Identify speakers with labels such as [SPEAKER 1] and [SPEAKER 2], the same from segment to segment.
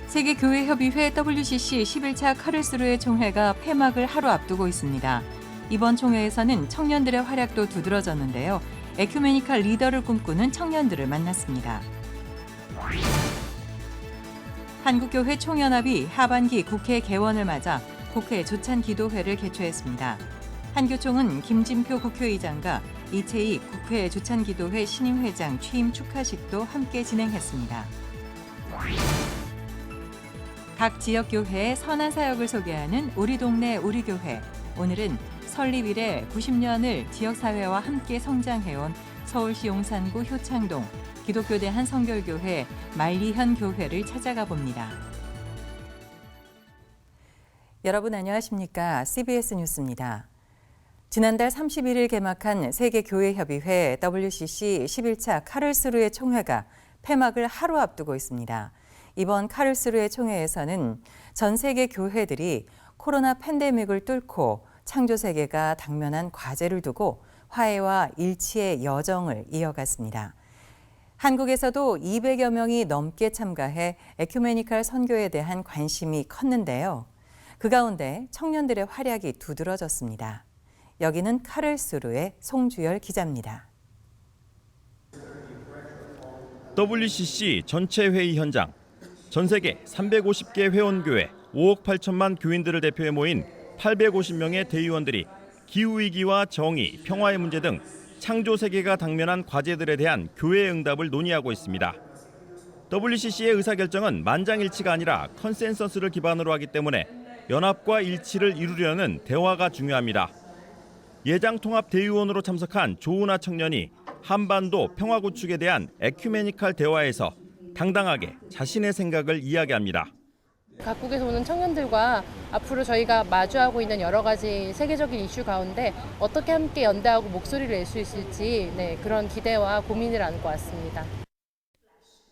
[SPEAKER 1] 세계교회협의회 WCC 11차 카를스루해 총회가 폐막을 하루 앞두고 있습니다. 이번 총회에서는 청년들의 활약도 두드러졌는데요. 에큐메니칼 리더를 꿈꾸는 청년들을 만났습니다. 한국교회 총연합이 하반기 국회 개원을 맞아 국회 조찬기도회를 개최했습니다. 한교총은 김진표 국회의장과 이채익 국회 조찬기도회 신임회장 취임 축하식도 함께 진행했습니다. 각 지역교회의 선한 사역을 소개하는 우리 동네 우리 교회. 오늘은 설립 이래 90년을 지역사회와 함께 성장해온 서울시 용산구 효창동 기독교 대한성결교회 말리현 교회를 찾아가 봅니다. 여러분 안녕하십니까? CBS 뉴스입니다. 지난달 31일 개막한 세계교회협의회 WCC 11차 카를스루해 총회가 폐막을 하루 앞두고 있습니다. 이번 카를스루해 총회에서는 전 세계 교회들이 코로나 팬데믹을 뚫고 창조 세계가 당면한 과제를 두고 화해와 일치의 여정을 이어갔습니다. 한국에서도 200여 명이 넘게 참가해 에큐메니칼 선교에 대한 관심이 컸는데요. 그 가운데 청년들의 활약이 두드러졌습니다. 여기는 카를스루의 송주열 기자입니다.
[SPEAKER 2] WCC 전체 회의 현장. 전 세계 350개 회원교회 5억 8천만 교인들을 대표해 모인 850명의 대의원들이 기후위기와 정의, 평화의 문제 등 창조 세계가 당면한 과제들에 대한 교회의 응답을 논의하고 있습니다. WCC의 의사결정은 만장일치가 아니라 컨센서스를 기반으로 하기 때문에 연합과 일치를 이루려는 대화가 중요합니다. 예장통합대의원으로 참석한 조은하 청년이 한반도 평화 구축에 대한 에큐메니칼 대화에서 당당하게 자신의 생각을 이야기합니다.
[SPEAKER 3] 각국에서 오는 청년들과 앞으로 저희가 마주하고 있는 여러 가지 세계적인 이슈 가운데 어떻게 함께 연대하고 목소리를 낼 수 있을지 그런 기대와 고민을 안고 왔습니다.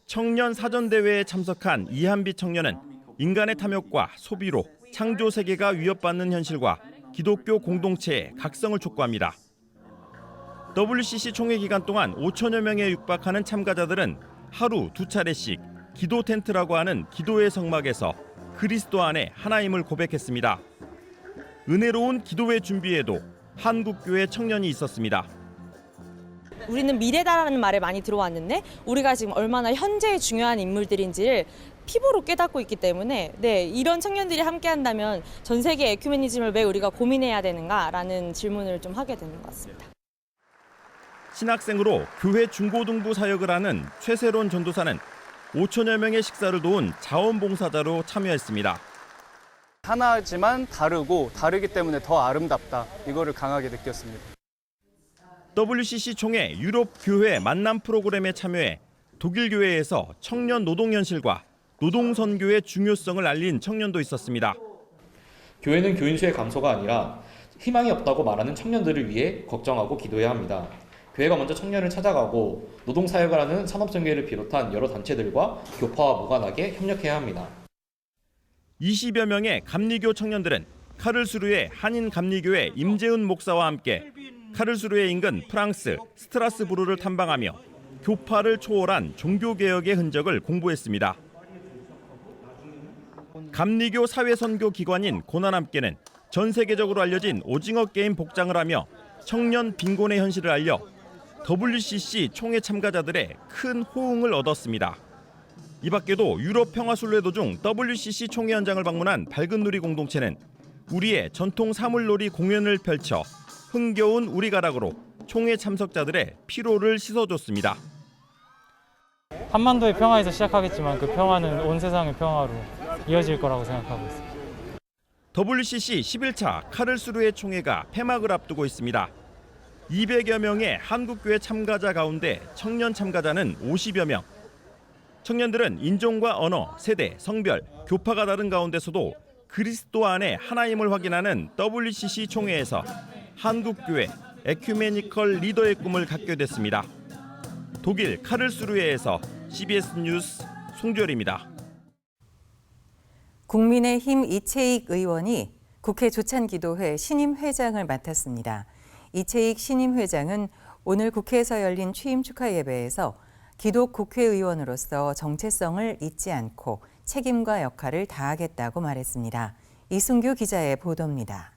[SPEAKER 2] 청년 사전대회에 참석한 이한비 청년은 인간의 탐욕과 소비로 창조 세계가 위협받는 현실과 기독교 공동체의 각성을 촉구합니다. WCC 총회 기간 동안 5천여 명에 육박하는 참가자들은 하루 2차례씩 기도 텐트라고 하는 기도의 성막에서 그리스도 안에 하나임을 고백했습니다. 은혜로운 기도회 준비에도 한국교회 청년이 있었습니다.
[SPEAKER 4] 우리는 미래다라는 말을 많이 들어왔는데 우리가 지금 얼마나 현재의 중요한 인물들인지를 피부로 깨닫고 있기 때문에 이런 청년들이 함께한다면 전 세계 에큐메니즘을 왜 우리가 고민해야 되는가라는 질문을 좀 하게 되는 것 같습니다.
[SPEAKER 2] 신학생으로 교회 중고등부 사역을 하는 최세론 전도사는 5천여 명의 식사를 도운 자원봉사자로 참여했습니다.
[SPEAKER 5] 하나지만 다르기 때문에 더 아름답다. 이거를 강하게 느꼈습니다.
[SPEAKER 2] WCC 총회 유럽 교회 만남 프로그램에 참여해 독일 교회에서 청년 노동 현실과 노동 선교의 중요성을 알린 청년도 있었습니다.
[SPEAKER 6] 교회는 교인 수의 감소가 아니라 희망이 없다고 말하는 청년들을 위해 걱정하고 기도해야 합니다. 교회가 먼저 청년을 찾아가고 노동사역을 하는 산업선교회를 비롯한 여러 단체들과 교파와 무관하게 협력해야 합니다.
[SPEAKER 2] 20여 명의 감리교 청년들은 카를스루해 한인감리교회 임재은 목사와 함께 카를스루해 인근 프랑스 스트라스부르를 탐방하며 교파를 초월한 종교개혁의 흔적을 공부했습니다. 감리교 사회선교 기관인 고난함께는 전 세계적으로 알려진 오징어 게임 복장을 하며 청년 빈곤의 현실을 알려 WCC 총회 참가자들의 큰 호응을 얻었습니다. 이 밖에도 유럽 평화순례 도중 WCC 총회 현장을 방문한 밝은 누리 공동체는 우리의 전통 사물놀이 공연을 펼쳐 흥겨운 우리가락으로 총회 참석자들의 피로를 씻어줬습니다.
[SPEAKER 7] 한반도의 평화에서 시작하겠지만 그 평화는 온 세상의 평화로 이어질 거라고 생각하고 있습니다.
[SPEAKER 2] WCC 11차 카를스루해 총회가 폐막을 앞두고 있습니다. 200여 명의 한국교회 참가자 가운데 청년 참가자는 50여 명. 청년들은 인종과 언어, 세대, 성별, 교파가 다른 가운데서도 그리스도 안에 하나임을 확인하는 WCC 총회에서 한국교회 에큐메니컬 리더의 꿈을 갖게 됐습니다. 독일 카를스루해에서 CBS 뉴스 송주열입니다.
[SPEAKER 1] 국민의힘 이채익 의원이 국회 조찬기도회 신임회장을 맡았습니다. 이채익 신임회장은 오늘 국회에서 열린 취임 축하 예배에서 기독 국회의원으로서 정체성을 잊지 않고 책임과 역할을 다하겠다고 말했습니다. 이순규 기자의 보도입니다.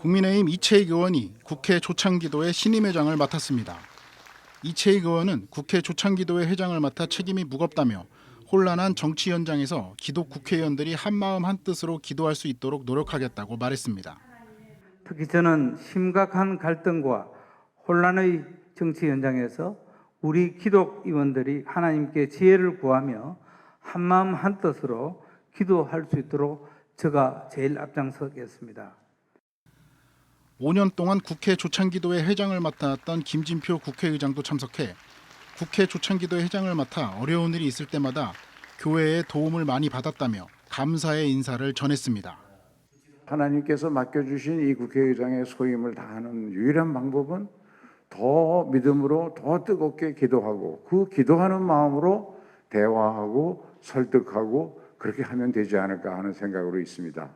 [SPEAKER 8] 국민의힘 이채익 의원이 국회 조창기도회 신임회장을 맡았습니다. 이채익 의원은 국회 조창기도회 회장을 맡아 책임이 무겁다며 혼란한 정치 현장에서 기도 국회의원들이 한마음 한뜻으로 기도할 수 있도록 노력하겠다고 말했습니다.
[SPEAKER 9] 특히 저는 심각한 갈등과 혼란의 정치 현장에서 우리 기독의원들이 하나님께 지혜를 구하며 한마음 한뜻으로 기도할 수 있도록 제가 제일 앞장서겠습니다.
[SPEAKER 8] 5년 동안 국회 조창기도회 회장을 맡아왔던 김진표 국회의장도 참석해 국회 조창기도회 회장을 맡아 어려운 일이 있을 때마다 교회의 도움을 많이 받았다며 감사의 인사를 전했습니다.
[SPEAKER 10] 하나님께서 맡겨주신 이 국회의장의 소임을 다하는 유일한 방법은 더 믿음으로 더 뜨겁게 기도하고 그 기도하는 마음으로 대화하고 설득하고 그렇게 하면 되지 않을까 하는 생각으로 있습니다.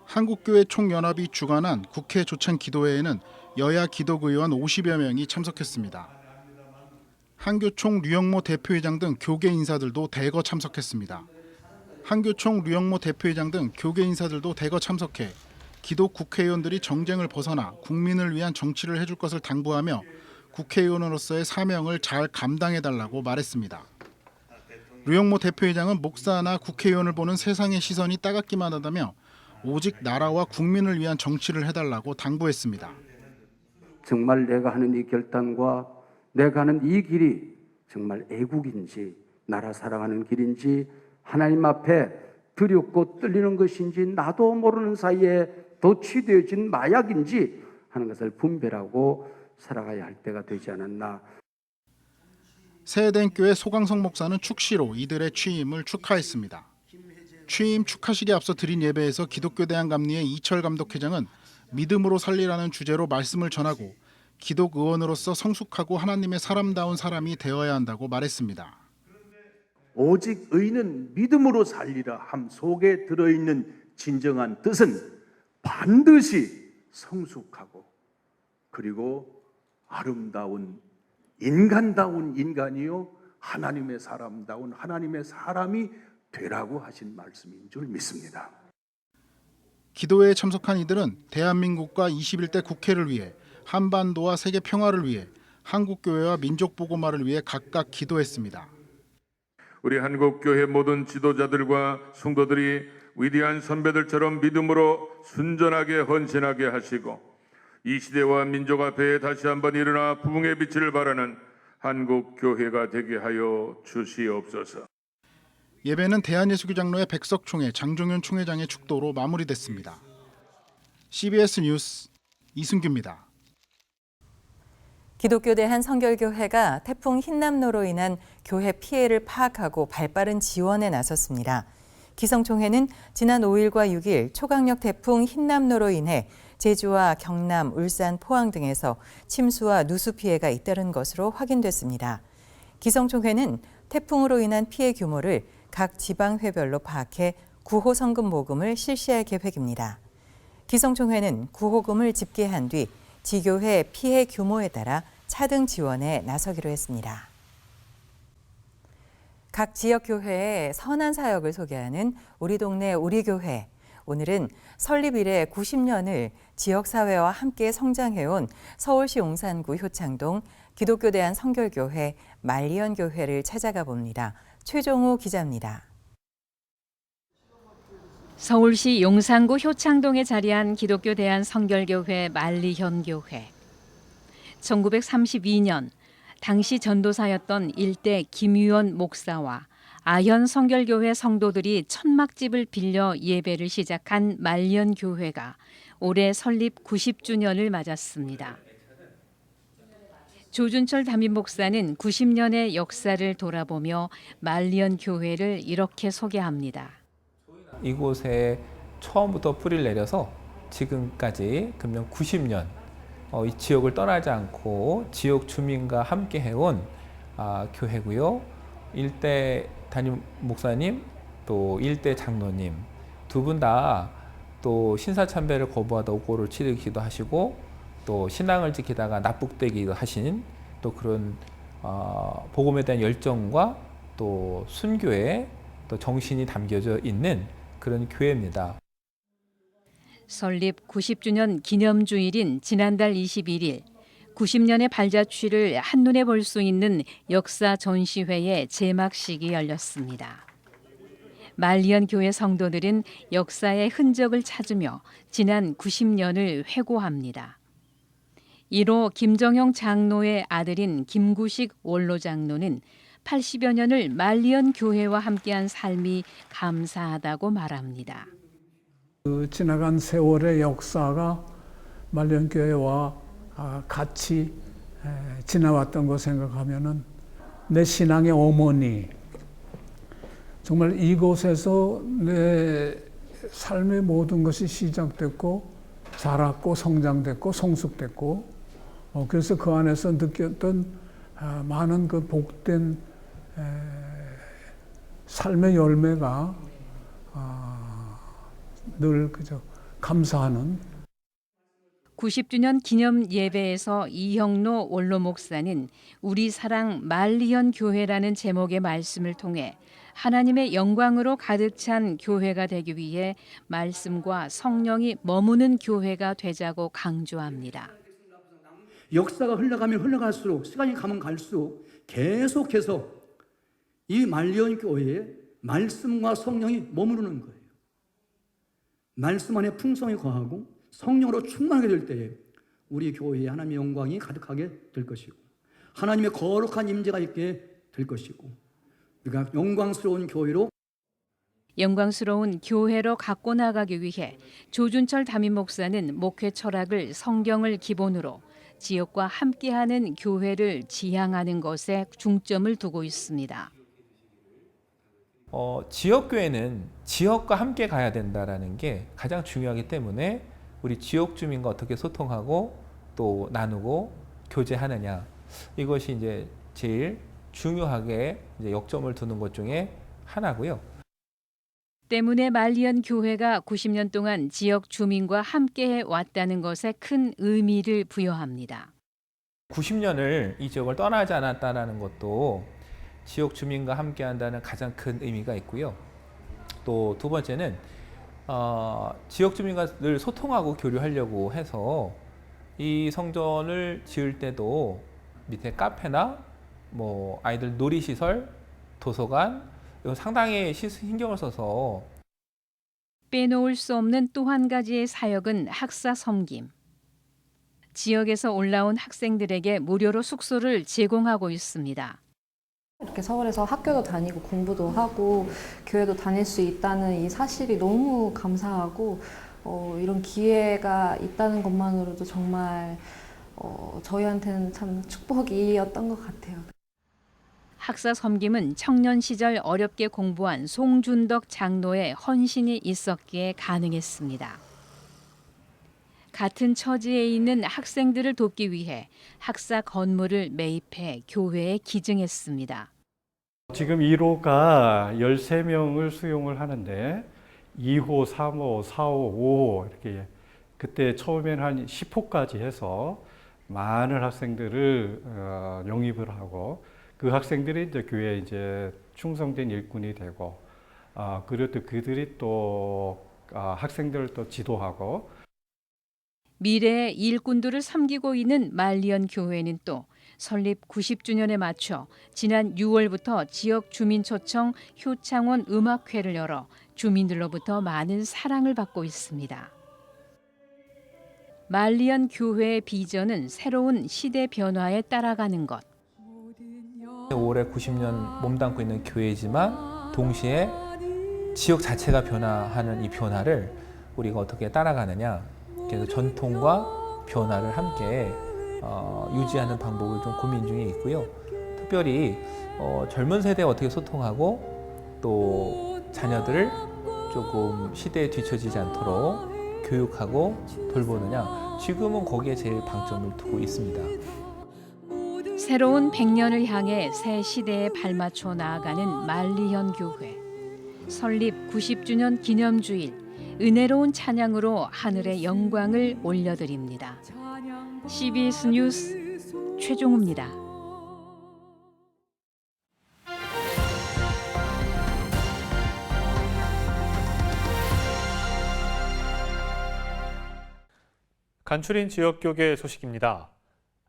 [SPEAKER 8] 한국교회 총연합이 주관한 국회 조창기도회에는 여야 기독의원 50여 명이 참석했습니다. 한교총 류영모 대표회장 등 교계 인사들도 대거 참석했습니다. 한교총 류영모 대표회장 등 교계 인사들도 대거 참석해 기독 국회의원들이 정쟁을 벗어나 국민을 위한 정치를 해줄 것을 당부하며 국회의원으로서의 사명을 잘 감당해달라고 말했습니다. 류영모 대표회장은 목사나 국회의원을 보는 세상의 시선이 따갑기만 하다며 오직 나라와 국민을 위한 정치를 해달라고 당부했습니다.
[SPEAKER 11] 정말 내가 하는 이 결단과 내가 하는 이 길이 정말 애국인지 나라 사랑하는 길인지 하나님 앞에 두렵고 떨리는 것인지 나도 모르는 사이에 도취되어진 마약인지 하는 것을 분별하고 살아가야 할 때가 되지 않았나.
[SPEAKER 8] 새해대교회 소강성 목사는 축시로 이들의 취임을 축하했습니다. 취임 축하식에 앞서 드린 예배에서 기독교 대한감리회 이철 감독회장은 믿음으로 살리라는 주제로 말씀을 전하고 기독 의원으로서 성숙하고 하나님의 사람다운 사람이 되어야 한다고 말했습니다.
[SPEAKER 12] 오직 의는 믿음으로 살리라 함 속에 들어있는 진정한 뜻은 반드시 성숙하고 그리고 아름다운 인간다운 인간이요 하나님의 사람다운 하나님의 사람이 되라고 하신 말씀인 줄 믿습니다.
[SPEAKER 8] 기도회에 참석한 이들은 대한민국과 21대 국회를 위해 한반도와 세계 평화를 위해 한국교회와 민족보고마를 위해 각각 기도했습니다.
[SPEAKER 13] 우리 한국교회 모든 지도자들과 성도들이 위대한 선배들처럼 믿음으로 순전하게 헌신하게 하시고 이 시대와 민족 앞에 다시 한번 일어나 부흥의 빛을 발하는 한국교회가 되게 하여 주시옵소서.
[SPEAKER 8] 예배는 대한예수교장로회 백석총회 장종윤 총회장의 축도로 마무리됐습니다. CBS 뉴스 이순규입니다.
[SPEAKER 1] 기독교 대한성결교회가 태풍 흰남노로 인한 교회 피해를 파악하고 발빠른 지원에 나섰습니다. 기성총회는 지난 5일과 6일 초강력 태풍 흰남노로 인해 제주와 경남, 울산, 포항 등에서 침수와 누수 피해가 잇따른 것으로 확인됐습니다. 기성총회는 태풍으로 인한 피해 규모를 각 지방회별로 파악해 구호 성금 모금을 실시할 계획입니다. 기성총회는 구호금을 집계한 뒤 지교회 피해 규모에 따라 차등 지원에 나서기로 했습니다. 각 지역 교회의 선한 사역을 소개하는 우리 동네 우리 교회. 오늘은 설립 이래 90년을 지역사회와 함께 성장해온 서울시 용산구 효창동 기독교 대한성결교회 말리언교회를 찾아가 봅니다. 최종우 기자입니다.
[SPEAKER 14] 서울시 용산구 효창동에 자리한 기독교 대한성결교회 말리현교회. 1932년 당시 전도사였던 일대 김유원 목사와 아현 성결교회 성도들이 천막집을 빌려 예배를 시작한 말리현교회가 올해 설립 90주년을 맞았습니다. 조준철 담임 목사는 90년의 역사를 돌아보며 말리현교회를 이렇게 소개합니다.
[SPEAKER 15] 이곳에 처음부터 뿌리를 내려서 지금까지 금년 90년 이 지역을 떠나지 않고 지역 주민과 함께 해온 교회고요. 일대 담임 목사님 또 일대 장로님 두 분 다 또 신사참배를 거부하다 옥고를 치르기도 하시고 또 신앙을 지키다가 납북되기도 하신 또 그런 복음에 대한 열정과 또 순교의 또 정신이 담겨져 있는 그런 교회입니다.
[SPEAKER 14] 설립 90주년 기념주일인 지난달 21일 90년의 발자취를 한눈에 볼 수 있는 역사 전시회의 제막식이 열렸습니다. 말리언 교회 성도들은 역사의 흔적을 찾으며 지난 90년을 회고합니다. 이로 김정형 장로의 아들인 김구식 원로 장로는 80여 년을 말리언 교회와 함께한 삶이 감사하다고 말합니다.
[SPEAKER 16] 그 지나간 세월의 역사가 말리언 교회와 같이 지나왔던 거 생각하면은 내 신앙의 어머니, 정말 이곳에서 내 삶의 모든 것이 시작됐고 자랐고 성장됐고 성숙됐고 그래서 그 안에서 느꼈던 많은 그 복된 삶의 열매가 늘 그저 감사하는
[SPEAKER 14] 90주년 기념 예배에서 이형로 원로 목사는 우리 사랑 말리언 교회라는 제목의 말씀을 통해 하나님의 영광으로 가득 찬 교회가 되기 위해 말씀과 성령이 머무는 교회가 되자고 강조합니다.
[SPEAKER 17] 역사가 흘러가면 흘러갈수록 시간이 가면 갈수록 계속해서 이 말리언 교회에 말씀과 성령이 머무르는 거예요. 말씀 안에 풍성이 거하고 성령으로 충만하게 될 때에 우리 교회에 하나님의 영광이 가득하게 될 것이고 하나님의 거룩한 임재가 있게 될 것이고 그러니까 영광스러운 교회로 갖고 나가기 위해 조준철 담임 목사는 목회 철학을 성경을 기본으로 지역과 함께하는 교회를 지향하는 것에 중점을 두고 있습니다.
[SPEAKER 15] 지역교회는 지역과 함께 가야 된다는 게 가장 중요하기 때문에 우리 지역 주민과 어떻게 소통하고 또 나누고 교제하느냐, 이것이 이제 제일 중요하게 이제 역점을 두는 것 중에 하나고요.
[SPEAKER 14] 때문에 말리언 교회가 90년 동안 지역 주민과 함께 왔다는 것에 큰 의미를 부여합니다.
[SPEAKER 15] 90년을 이 지역을 떠나지 않았다는 것도 지역 주민과 함께 한다는 가장 큰 의미가 있고요. 또 두 번째는 지역 주민과 늘 소통하고 교류하려고 해서 이 성전을 지을 때도 밑에 카페나 뭐 아이들 놀이시설, 도서관 이거 상당히 신경을 써서
[SPEAKER 14] 빼놓을 수 없는 또 한 가지의 사역은 학사 섬김. 지역에서 올라온 학생들에게 무료로 숙소를 제공하고 있습니다.
[SPEAKER 18] 이렇게 서울에서 학교도 다니고 공부도 하고 교회도 다닐 수 있다는 이 사실이 너무 감사하고 이런 기회가 있다는 것만으로도 정말 저희한테는 참 축복이었던 것 같아요.
[SPEAKER 14] 학사 섬김은 청년 시절 어렵게 공부한 송준덕 장로의 헌신이 있었기에 가능했습니다. 같은 처지에 있는 학생들을 돕기 위해 학사 건물을 매입해 교회에 기증했습니다.
[SPEAKER 19] 지금 1호가 13명을 수용을 하는데 2호, 3호, 4호, 5호 이렇게 그때 처음에는 한 10호까지 해서 많은 학생들을 영입을 하고 그 학생들이 이제 교회에 이제 충성된 일꾼이 되고 그리고 또 그들이 또 학생들을 또 지도하고
[SPEAKER 14] 미래의 일꾼들을 섬기고 있는 말리언 교회는 또 설립 90주년에 맞춰 지난 6월부터 지역 주민 초청 효창원 음악회를 열어 주민들로부터 많은 사랑을 받고 있습니다. 말리언 교회의 비전은 새로운 시대 변화에 따라가는 것.
[SPEAKER 15] 올해 90년 몸담고 있는 교회지만 동시에 지역 자체가 변화하는 이 변화를 우리가 어떻게 따라가느냐. 그래서 전통과 변화를 함께 유지하는 방법을 좀 고민 중에 있고요. 특별히 젊은 세대와 어떻게 소통하고 또 자녀들을 조금 시대에 뒤처지지 않도록 교육하고 돌보느냐. 지금은 거기에 제일 방점을 두고 있습니다.
[SPEAKER 14] 새로운 100년을 향해 새 시대에 발맞춰 나아가는 말리언 교회. 설립 90주년 기념주일. 은혜로운 찬양으로 하늘의 영광을 올려드립니다. CBS 뉴스 최종우입니다.
[SPEAKER 20] 간추린 지역교계 소식입니다.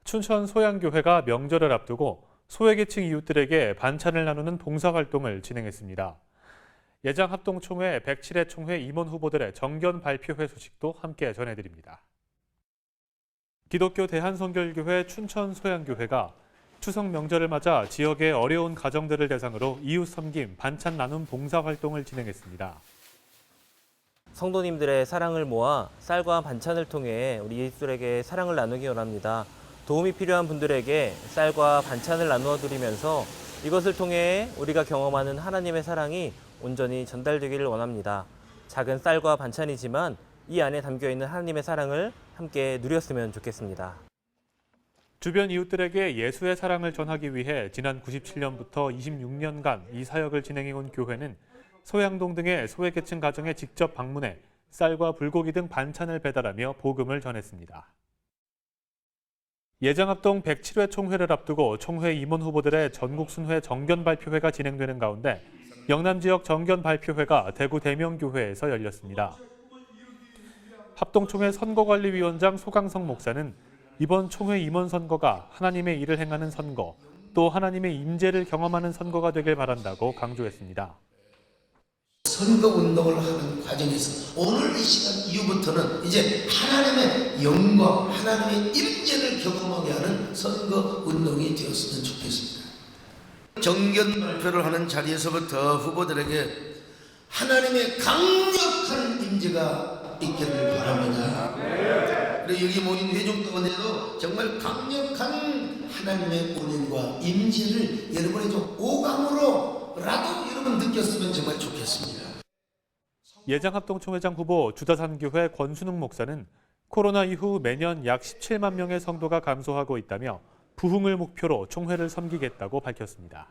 [SPEAKER 20] 춘천 소양교회가 명절을 앞두고 소외계층 이웃들에게 반찬을 나누는 봉사활동을 진행했습니다. 예장합동총회 107회 총회 임원 후보들의 정견 발표회 소식도 함께 전해드립니다. 기독교 대한성결교회 춘천 소양교회가 추석 명절을 맞아 지역의 어려운 가정들을 대상으로 이웃 섬김, 반찬 나눔 봉사활동을 진행했습니다.
[SPEAKER 21] 성도님들의 사랑을 모아 쌀과 반찬을 통해 우리 이웃들에게 사랑을 나누기 원합니다. 도움이 필요한 분들에게 쌀과 반찬을 나누어 드리면서 이것을 통해 우리가 경험하는 하나님의 사랑이 온전히 전달되기를 원합니다. 작은 쌀과 반찬이지만 이 안에 담겨있는 하나님의 사랑을 함께 누렸으면 좋겠습니다.
[SPEAKER 20] 주변 이웃들에게 예수의 사랑을 전하기 위해 지난 97년부터 26년간 이 사역을 진행해온 교회는 소양동 등의 소외계층 가정에 직접 방문해 쌀과 불고기 등 반찬을 배달하며 복음을 전했습니다. 예장합동 107회 총회를 앞두고 총회 임원 후보들의 전국순회 정견 발표회가 진행되는 가운데 영남 지역 정견 발표회가 대구 대명교회에서 열렸습니다. 합동총회 선거관리위원장 소강성 목사는 이번 총회 임원 선거가 하나님의 일을 행하는 선거, 또 하나님의 임재를 경험하는 선거가 되길 바란다고 강조했습니다.
[SPEAKER 22] 선거운동을 하는 과정에서 오늘 이 시간 이후부터는 이제 하나님의 영광, 하나님의 임재를 경험하게 하는 선거운동이 되었으면 좋겠습니다. 정견 발표를 하는 자리에서부터 후보들에게 하나님의 강력한 임재가 있기를 바랍니다. 그리고 여기 모인 회중 가운데도 정말 강력한 하나님의 은혜와 임재를 여러분의 좀 오감으로라도 여러분 느꼈으면 정말 좋겠습니다.
[SPEAKER 20] 예장합동총회장 후보 주다산교회 권순웅 목사는 코로나 이후 매년 약 17만 명의 성도가 감소하고 있다며 부흥을 목표로 총회를 섬기겠다고 밝혔습니다.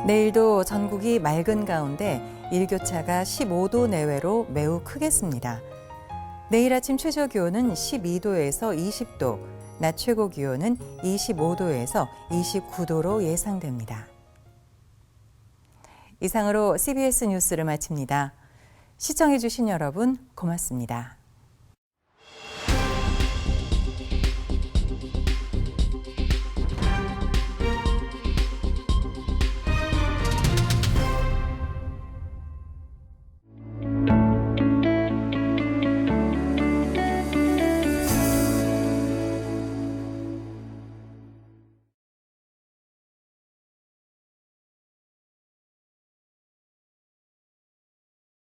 [SPEAKER 1] 내일도 전국이 맑은 가운데 일교차가 15도 내외로 매우 크겠습니다. 내일 아침 최저 기온은 12도에서 20도, 낮 최고 기온은 25도에서 29도로 예상됩니다. 이상으로 CBS 뉴스를 마칩니다. 시청해주신 여러분 고맙습니다.